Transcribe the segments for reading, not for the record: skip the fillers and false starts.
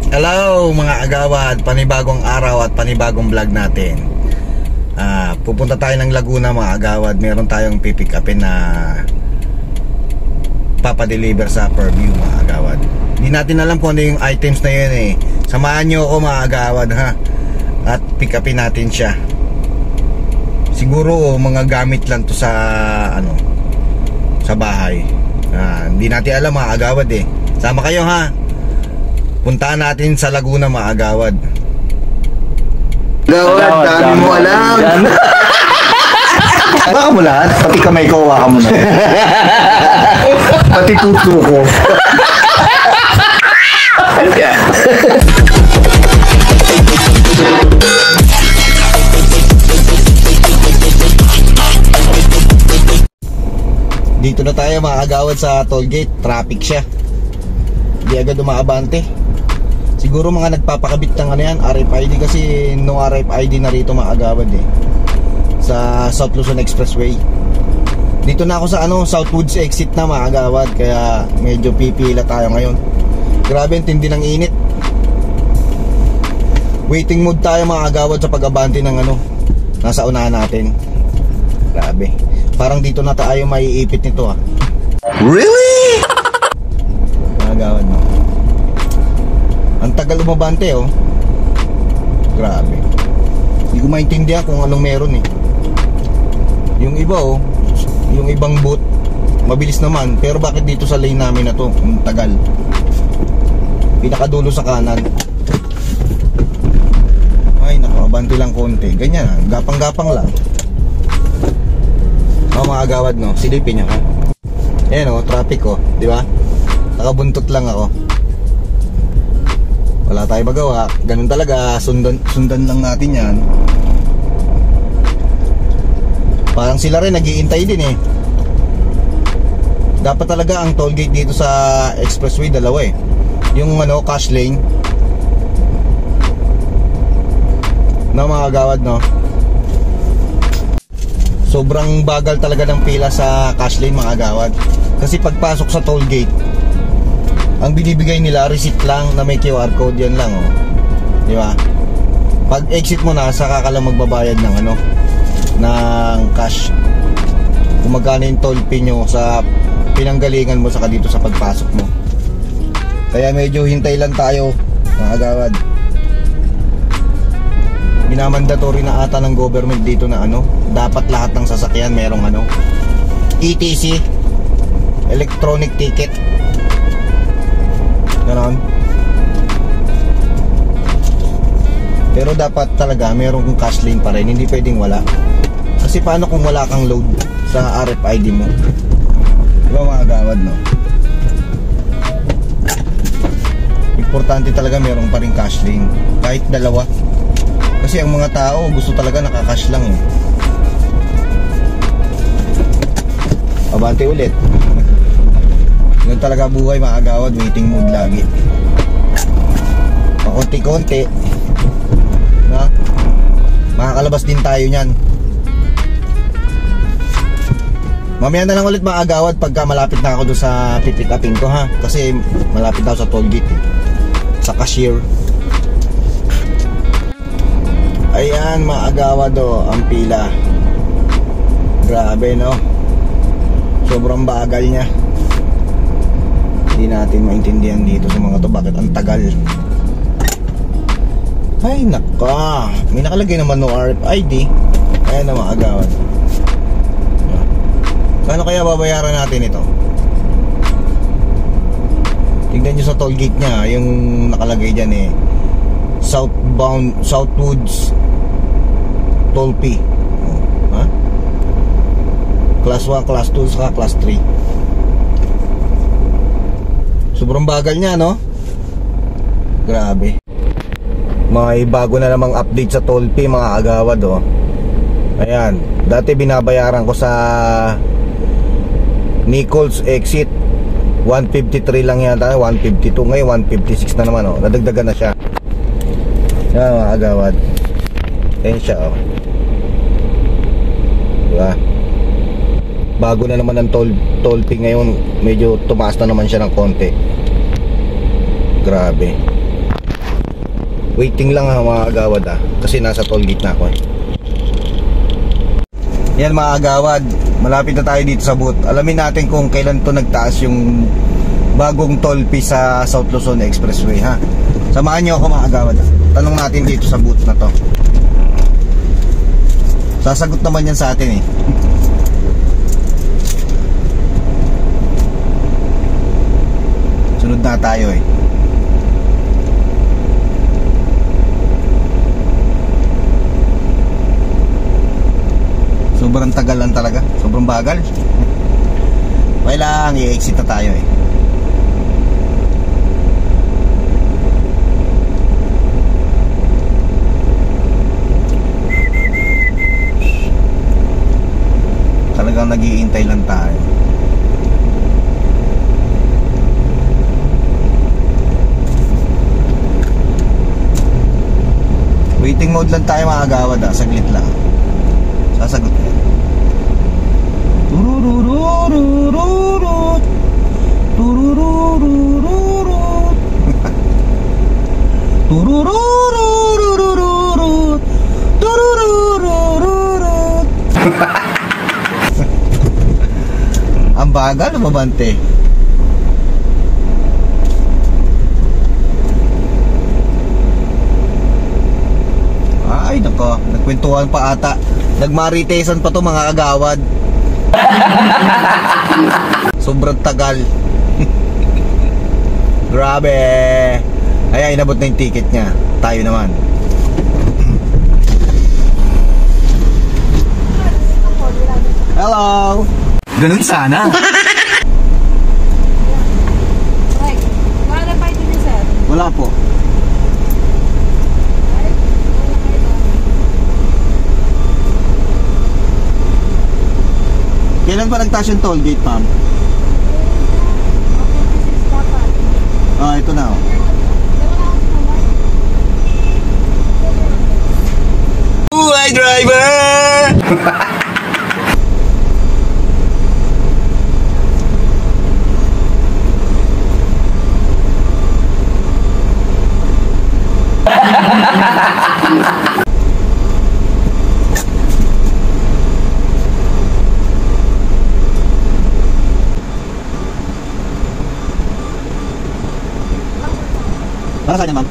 Hello mga agawad, panibagong araw at panibagong vlog natin. Pupunta tayo ng Laguna mga agawad. Meron tayong pipick upin na papadeliver sa Fairview mga agawad. Hindi natin alam kung ano yung items na yun eh. Samahan nyo ako mga agawad ha. At pick upin natin siya. Siguro mga gamit lang to sa sa bahay. Hindi natin alam mga agawad eh. Sama kayo ha. Puntaan natin sa Laguna mga agawad. Agawad, dami mo alam. Baka mo lahat, pati kamay ko, waka mo na. Pati tuto ko. Dito na tayo mga agawad sa toll gate. Traffic siya. Hindi agad umaabante. Siguro mga nagpapakabit ng RFID kasi no RFID na rito mga agawad eh. Sa South Luzon Expressway. Dito na ako sa Southwoods exit na mga agawad. Kaya medyo pipila tayo ngayon. Grabe ang tindi ng init. Waiting mode tayo mga agawad sa pag-abante ng nasa unahan natin. Grabe. Parang dito na tayo maiipit nito ah. Really? Mga agawad no. Ang tagal umabante oh. Grabe. Hindi ko maintindihan kung anong meron eh. Yung iba oh, yung ibang boot mabilis naman, pero bakit dito sa lane namin na to ang tagal? Pinakadulo sa kanan. Ay naku, abante lang konti. Ganyan, gapang-gapang lang. Mga agawad no, silipin nyo ha. Ayan oh, traffic oh, di ba? Nakabuntot lang ako. Wala tayong magawa. Ganun talaga, sundan lang natin yan. Parang sila rin nag-iintay din eh. Dapat talaga ang toll gate dito sa expressway dalawa eh. Yung cash lane. No mga agawad no. Sobrang bagal talaga ng pila sa cash lane mga agawad. Kasi pagpasok sa toll gate, ang binibigay nila receipt lang na may QR code, yan lang oh. Di ba? Pag exit mo na, saka ka lang magbabayad ng ng cash. Kung magkano yung toll fee nyo sa pinanggalingan mo saka dito sa pagpasok mo. Kaya medyo hintay lang tayo mga agawad. Minamandatory na ata ng government dito na dapat lahat ng sasakyan merong ETC, electronic ticket. Ganon. Pero dapat talaga merong cash lane pa rin. Hindi pwedeng wala. Kasi paano kung wala kang load sa RFID mo? Diba mga agawad no? Importante talaga merong pa rin cash lane. Kahit dalawa. Kasi ang mga tao gusto talaga nakakash lang eh. Abante ulit. Ganun talaga buhay mga agawad, waiting mode lagi. Pakunti-kunti na makakalabas din tayo nyan. Mamaya na lang ulit mga agawad pagka malapit na ako doon sa pipick upin ko ha. Kasi malapit na ako sa toll gate eh. Sa cashier. Ayan mga agawad oh, ang pila. Grabe no. Sobrang bagal niya. Hindi natin maintindihan dito sa mga to bakit ang tagal. Ay naka, may nakalagay naman no RFID. Ayan na mga agawad. Kano kaya babayaran natin ito? Tignan nyo sa toll gate nya. Yung nakalagay dyan eh, Southwoods toll fee. Class 1, Class 2, saka Class 3. Sobrang bagal niya no. Grabe. May bago na namang update sa toll fee mga agawad oh. Ayan, dati binabayaran ko sa Nichols exit 153 lang yata, 152. Ngayon 156 na naman oh. Nadagdagan na siya. Yan mga agawad. Ayan siya oh. Diba? Bago na naman ang toll fee ngayon. Medyo tumaas na naman siya ng konti. Grabe. Waiting lang ha mga agawad ha. Kasi nasa toll gate na ako eh. Yan mga agawad, malapit na tayo dito sa booth. Alamin natin kung kailan to nagtaas yung bagong toll fee sa South Luzon Expressway ha. Samahan nyo ako mga agawad ha. Tanong natin dito sa booth na to. Sasagot naman yan sa atin eh. Sunod na tayo eh. Sobrang tagal lang talaga. Sobrang bagal. Kailangan i-exit na tayo eh. Talagang nag-iintay lang tayo. Waiting mode lang tayo mga agawad ha. Saglit lang. Sasagot na. Tururururururut. Tururururururut. Tururururururut. Tururururururut. Ang bagal na mabante. Ay nako, nagkwentuhan pa ata. Nagmaritesan pa to mga agawad. Sobrang tagal. Grabe. Ay, inabot na yung ticket niya. Tayo naman. Hello. Ganun sana. Wala po. Kailan ba nagtaas yung toll gate, ma'am? Ah, ito na oh. Hi, driver! Para saan yan, ma'am?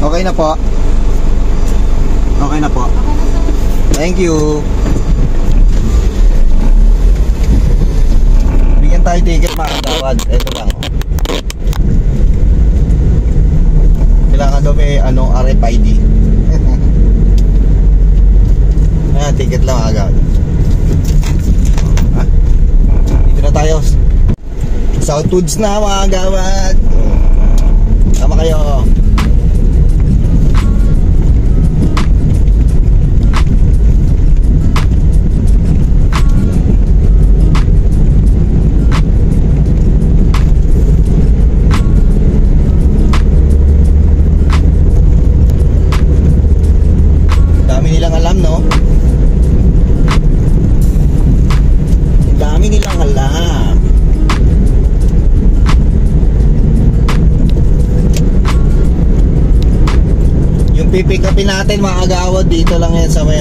Okay na po. Okay na po. Thank you. Bigyan tayo ticket mga kagawad. Ito lang oh. Kailangan daw may RFID. Ayan, ticket lang mga kagawad. Na tayo Southwoods na mga gawad. Sama kayo. Dami nilang alam no. Dami nilang alam. Yung pipick upin natin mga agawad dito lang yan sa may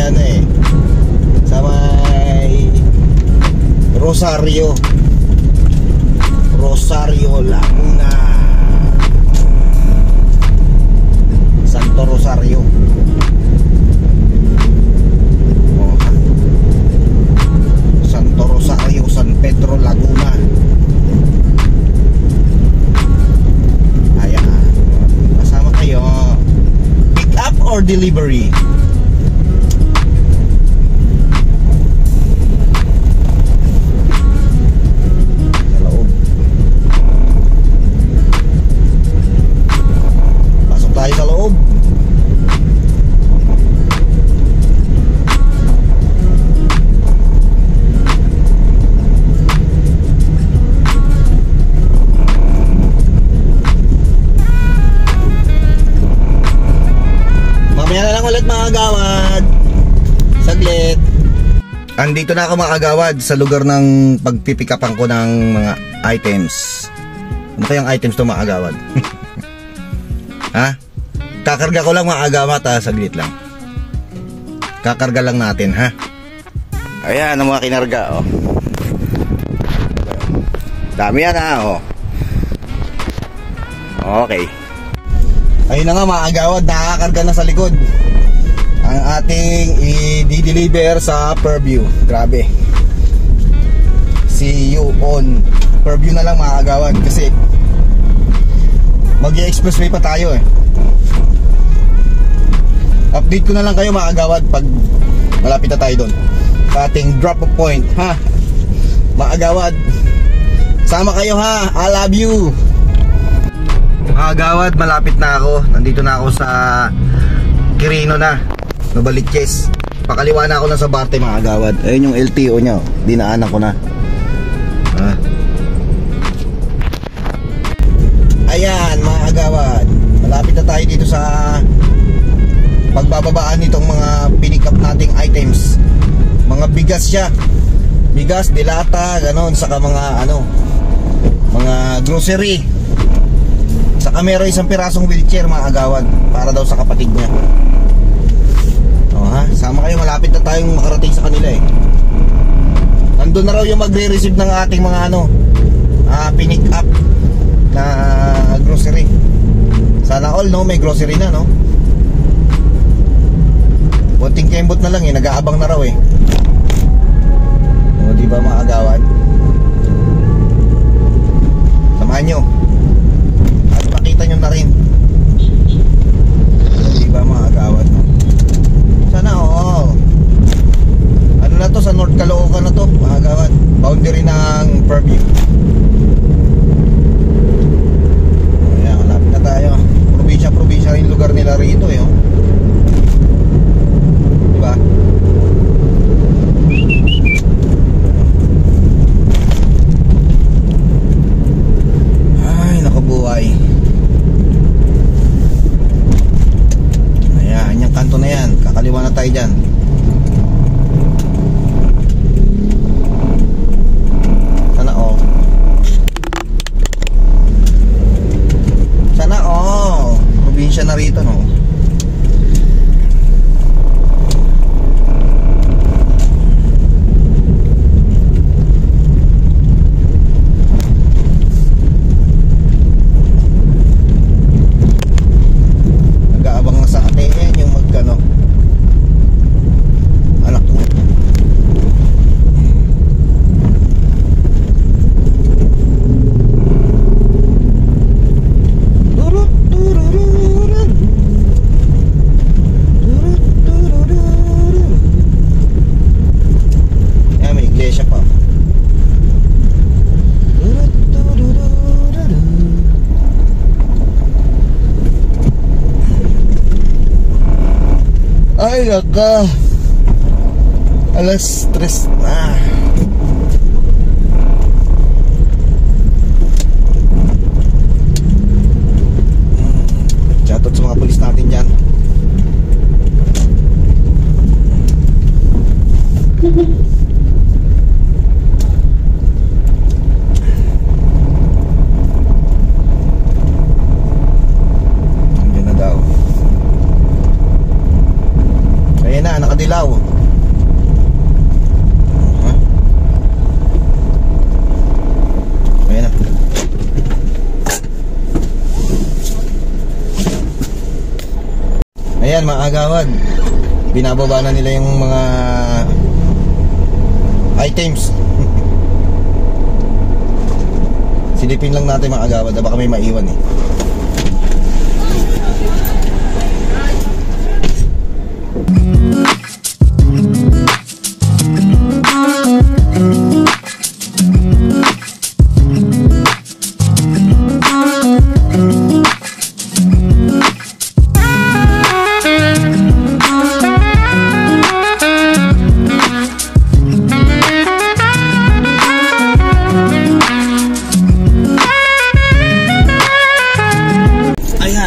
sa may Rosario Laguna, Santo Rosario. Santo Rosario, San Pedro, Laguna. Ayan. Kasama kayo. Pick up or delivery? Sa loob. Pasok tayo sa loob. Mamaya na lang ulit mga Andito na ako mga kagawad sa lugar ng pagpipikapan ko ng mga items. Ano kayang items to mga kagawad? Ha? Kakarga ko lang mga kagawad ha, saglit lang. Kakarga lang natin ha. Ayan ang mga kinarga oh. Dami yan ha oh. Okay. Ayun na nga mga kagawad, nakakarga na sa likod ang ating i-deliver sa Fairview. Grabe. See you on Fairview na lang mga kagawad kasi mag-expressway pa tayo eh. Update ko na lang kayo mga kagawad pag malapit na tayo doon sa ating drop off point ha. Mga kagawad, sama kayo ha. I love you. Mga kagawad, malapit na ako. Nandito na ako sa Quirino na Novaliches. Pakaliwa na ako na sa Barte mga kagawad. Ayun yung LTO nya, dinaanan ko na. Ayan mga kagawad, malapit na tayo dito sa pagbababaan nitong mga pinick up nating items. Mga bigas siya, bigas, dilata, ganon. Saka mga ano, mga grocery. Saka meron isang pirasong wheelchair mga kagawad para daw sa kapatid niya. Ha? Sama kayo, malapit na tayong makarating sa kanila eh. Nandun na raw yung magre-receive ng ating mga ano, pinick up na grocery. Sana all no, may grocery na no. Konting kembot na lang eh, nag-aabang na raw eh. O diba mga kagawad? Samahan nyo at makita nyo na rin. O diba mga kagawad? Sana all. Ano na to, sa North Caloocan na to mga kagawad, boundary ng Fairview. Ayan, malapit na tayo. Probinsya rin lugar nila rito eh oh. Diba? Ay, nakabuhay. Ayan, yung kanto na yan, kakaliwa na tayo dyan. Sana all. Sana all. Probinsya na rito no. Nag-aabang na sa atin yung magkano anak ko. May iglesia pa. Ay naka, alas 3 na. Shoutout sa mga pulis natin dyan. Nandiyan na daw. Ayan na, nakadilaw. Ayan na. Ayan mga kagawad, binababa na nila yung mga items. Silipin lang natin mga kagawad, baka may maiwan eh.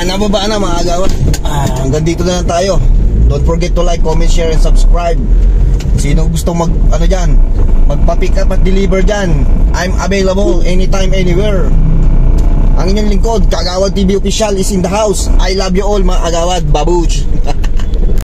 Nababa na mga kagawad. Hanggang dito na lang tayo. Don't forget to like, comment, share, and subscribe. Sino gusto magpa-pick up at deliver dyan, I'm available anytime, anywhere. Ang inyong lingkod, Kagawad TV Official is in the house. I love you all mga Kagawad. Babuch.